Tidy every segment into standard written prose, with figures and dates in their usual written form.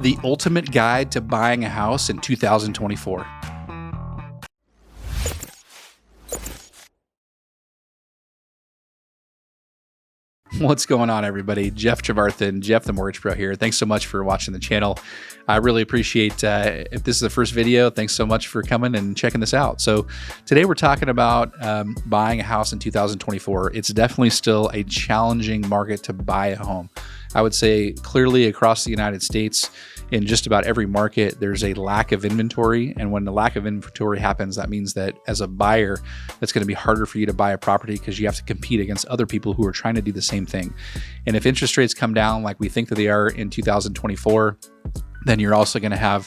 the ultimate guide to buying a house in 2024. What's going on, everybody? Jeff Trevarthen, Jeff the Mortgage Pro here. Thanks so much for watching the channel. I really appreciate if this is the first video, thanks so much for coming and checking this out. So today we're talking about buying a house in 2024. It's definitely still a challenging market to buy a home. I would say clearly across the United States, in just about every market, there's a lack of inventory. And when the lack of inventory happens, that means that as a buyer, it's going to be harder for you to buy a property because you have to compete against other people who are trying to do the same thing. And if interest rates come down like we think that they are in 2024, then you're also going to have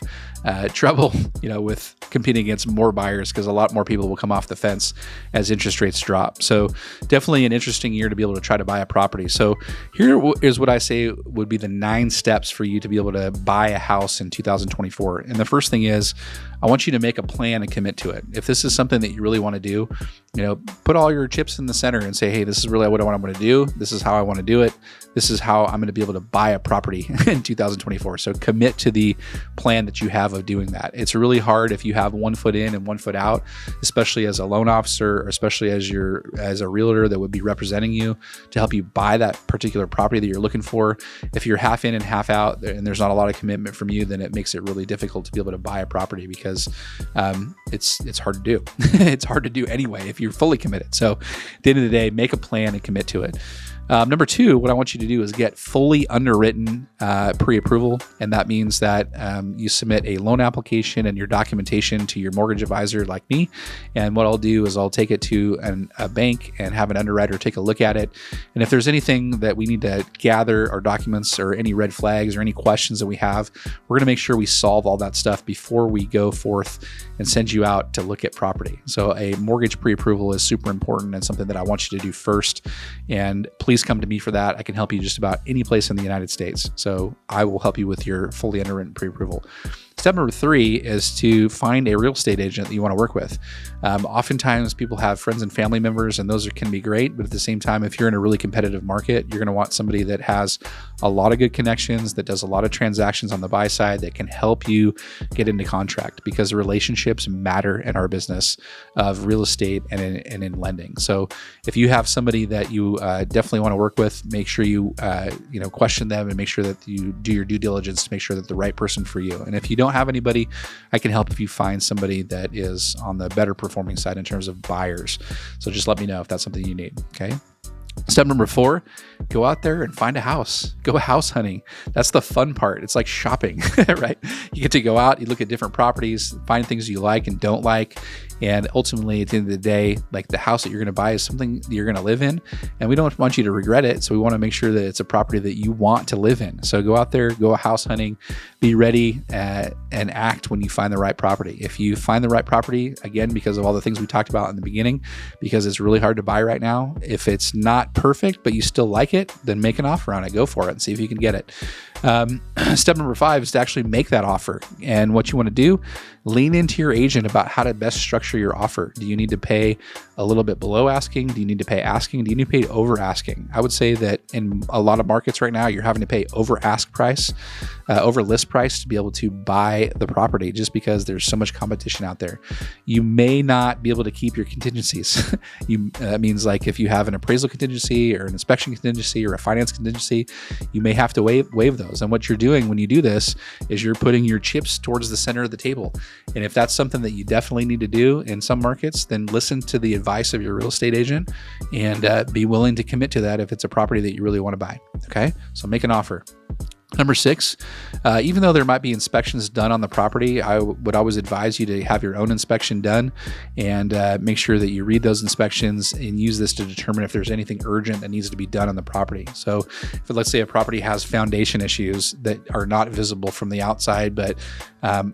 trouble, with competing against more buyers because a lot more people will come off the fence as interest rates drop. So definitely an interesting year to be able to try to buy a property. So here is what I say would be the 9 steps for you to be able to buy a house in 2024. And the first thing is, I want you to make a plan and commit to it. If this is something that you really want to do, put all your chips in the center and say, hey, this is really what I want to do. This is how I want to do it. This is how I'm going to be able to buy a property in 2024. So commit to the plan that you have of doing that. It's really hard if you have 1 foot in and 1 foot out, especially as a loan officer, or especially as a realtor that would be representing you to help you buy that particular property that you're looking for. If you're half in and half out and there's not a lot of commitment from you, then it makes it really difficult to be able to buy a property because it's hard to do. It's hard to do anyway if you're fully committed. So at the end of the day, make a plan and commit to it. Number 2, what I want you to do is get fully underwritten pre-approval. And that means that you submit a loan application and your documentation to your mortgage advisor like me. And what I'll do is I'll take it to a bank and have an underwriter take a look at it. And if there's anything that we need to gather, or documents, or any red flags, or any questions that we have, we're going to make sure we solve all that stuff before we go forth and send you out to look at property. So a mortgage pre-approval is super important and something that I want you to do first. And please come to me for that. I can help you just about any place in the United States. So I will help you with your fully underwritten pre-approval. Step number 3 is to find a real estate agent that you want to work with. Oftentimes people have friends and family members, and those can be great. But at the same time, if you're in a really competitive market, you're going to want somebody that has a lot of good connections, that does a lot of transactions on the buy side, that can help you get into contract, because relationships matter in our business of real estate and in lending. So if you have somebody that you definitely want to work with, make sure you question them and make sure that you do your due diligence to make sure that the right person for you. And if you don't have anybody, I can help if you find somebody that is on the better performing side in terms of buyers. So just let me know if that's something you need. Okay. Step number 4, go out there and find a house. Go house hunting. That's the fun part. It's like shopping, right? You get to go out, you look at different properties, find things you like and don't like. And ultimately, at the end of the day, like the house that you're going to buy is something that you're going to live in. And we don't want you to regret it. So we want to make sure that it's a property that you want to live in. So go out there, go house hunting, be ready and act when you find the right property. If you find the right property, again, because of all the things we talked about in the beginning, because it's really hard to buy right now, if it's not perfect, but you still like it, then make an offer on it. Go for it and see if you can get it. Step number 5 is to actually make that offer. And what you want to do, lean into your agent about how to best structure your offer. Do you need to pay a little bit below asking? Do you need to pay asking? Do you need to pay over asking? I would say that in a lot of markets right now, you're having to pay over ask price, over list price to be able to buy the property, just because there's so much competition out there. You may not be able to keep your contingencies. That means like if you have an appraisal contingency or an inspection contingency or a finance contingency, you may have to waive those. And what you're doing when you do this is you're putting your chips towards the center of the table. And if that's something that you definitely need to do in some markets, then listen to the advice of your real estate agent and be willing to commit to that if it's a property that you really want to buy. Okay, so make an offer. Number 6, even though there might be inspections done on the property, I would always advise you to have your own inspection done and make sure that you read those inspections and use this to determine if there's anything urgent that needs to be done on the property. So if, let's say, a property has foundation issues that are not visible from the outside, but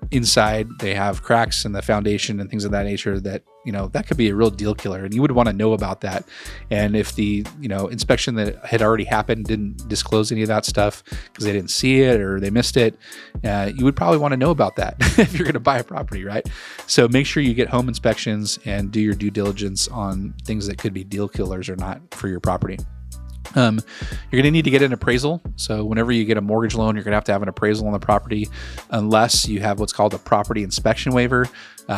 inside they have cracks in the foundation and things of that nature, that that could be a real deal killer, and you would want to know about that. And if the inspection that had already happened didn't disclose any of that stuff because they didn't see it or they missed it, you would probably want to know about that if you're going to buy a property, right? So make sure you get home inspections and do your due diligence on things that could be deal killers or not for your property. You're going to need to get an appraisal. So whenever you get a mortgage loan, you're going to have an appraisal on the property, unless you have what's called a property inspection waiver,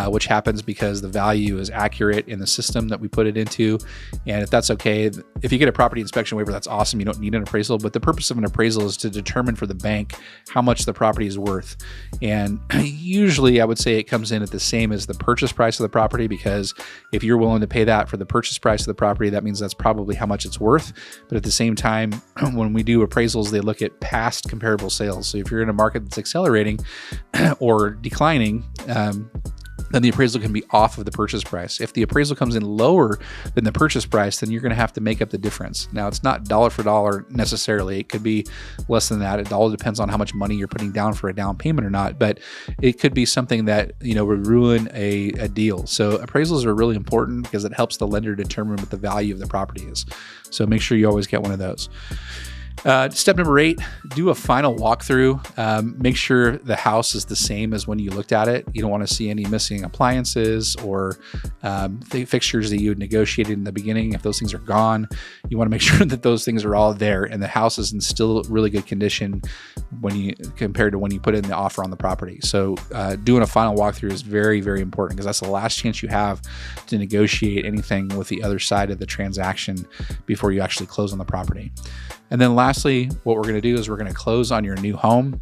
which happens because the value is accurate in the system that we put it into. And if that's okay, if you get a property inspection waiver, that's awesome. You don't need an appraisal, but the purpose of an appraisal is to determine for the bank how much the property is worth. And usually I would say it comes in at the same as the purchase price of the property, because if you're willing to pay that for the purchase price of the property, that means that's probably how much it's worth. But at the same time, when we do appraisals, they look at past comparable sales. So if you're in a market that's accelerating or declining, then the appraisal can be off of the purchase price. If the appraisal comes in lower than the purchase price, then you're going to have to make up the difference. Now, it's not dollar for dollar necessarily. It could be less than that. It all depends on how much money you're putting down for a down payment or not, but it could be something that, would ruin a deal. So appraisals are really important because it helps the lender determine what the value of the property is. So make sure you always get one of those. Step number 8, do a final walkthrough. Make sure the house is the same as when you looked at it. You don't want to see any missing appliances or the fixtures that you had negotiated in the beginning. If those things are gone, you want to make sure that those things are all there and the house is in still really good condition compared to when you put in the offer on the property. So doing a final walkthrough is very, very important, because that's the last chance you have to negotiate anything with the other side of the transaction before you actually close on the property. And then lastly, what we're going to do is we're going to close on your new home.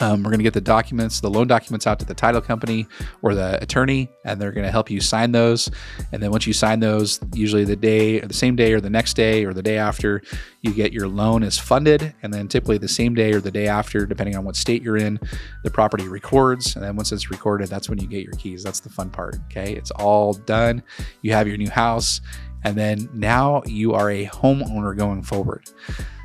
We're going to get the loan documents out to the title company or the attorney, and they're going to help you sign those. And then once you sign those, usually the same day or the next day or the day after, you get your loan is funded. And then typically the same day or the day after, depending on what state you're in, the property records. And then once it's recorded, that's when you get your keys. That's the fun part. Okay. It's all done. You have your new house. And then now you are a homeowner going forward.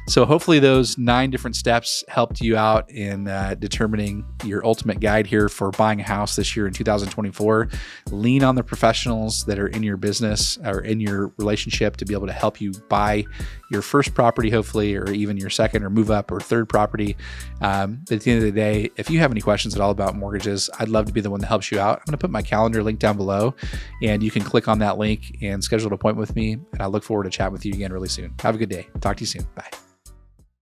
So hopefully those 9 different steps helped you out in determining your ultimate guide here for buying a house this year in 2024. Lean on the professionals that are in your business or in your relationship to be able to help you buy your first property, hopefully, or even your second or move up or third property. But at the end of the day, if you have any questions at all about mortgages, I'd love to be the one that helps you out. I'm going to put my calendar link down below, and you can click on that link and schedule an appointment with me. And I look forward to chatting with you again really soon. Have a good day. Talk to you soon. Bye.